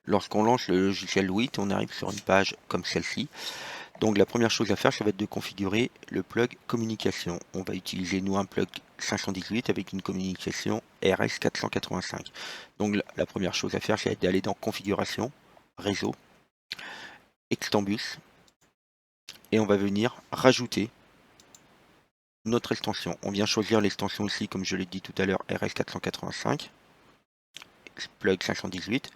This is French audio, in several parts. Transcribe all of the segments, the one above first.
Lorsqu'on lance le logiciel WIT, on arrive sur une page comme celle-ci. Donc la première chose à faire, ça va être de configurer le plug communication. On va utiliser nous un plug 518 avec une communication RS485. Donc la première chose à faire, c'est d'aller dans configuration, réseau, Extambus, et on va venir rajouter notre extension. On vient choisir l'extension ici, comme je l'ai dit tout à l'heure, RS485, plug 518.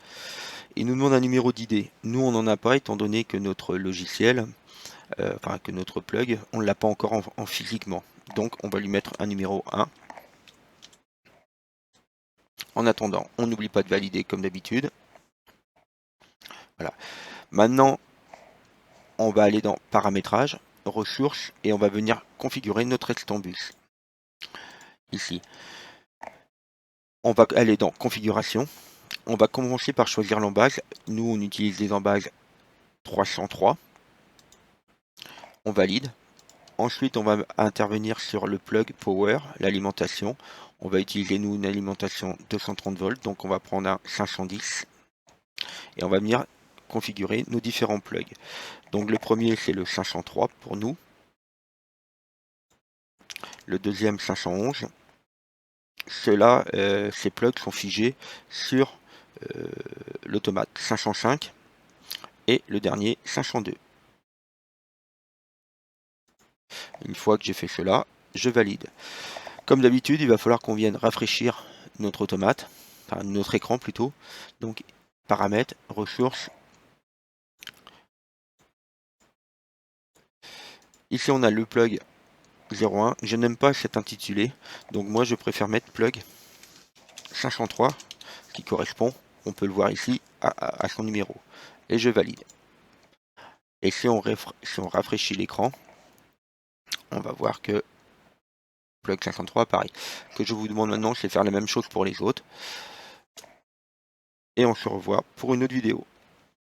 Il nous demande un numéro d'ID. Nous, on n'en a pas, étant donné que notre logiciel, enfin que notre plug, on ne l'a pas encore en physiquement. Donc on va lui mettre un numéro 1. En attendant, on n'oublie pas de valider comme d'habitude. Voilà. Maintenant, on va aller dans paramétrage, ressources, et on va venir configurer notre Extambus. Ici. On va aller dans configuration. On va commencer par choisir l'embase. Nous, on utilise des embases 303. On valide. Ensuite, on va intervenir sur le plug power, l'alimentation. On va utiliser nous une alimentation 230 volts, donc on va prendre un 510 et on va venir configurer nos différents plugs. Donc le premier c'est le 503 pour nous, le deuxième 511. Ceux-là, ces plugs sont figés sur l'automate 505 et le dernier 502. Une fois que j'ai fait cela, je valide. Comme d'habitude, il va falloir qu'on vienne rafraîchir notre automate, enfin notre écran plutôt. Donc paramètres, ressources. Ici on a le plug 01. Je n'aime pas cet intitulé, donc moi je préfère mettre plug 503 qui correspond, on peut le voir ici, à son numéro. Et je valide. Et si on rafraîchit l'écran, on va voir que plug 503 pareil. Ce que je vous demande maintenant, c'est de faire la même chose pour les autres. Et on se revoit pour une autre vidéo.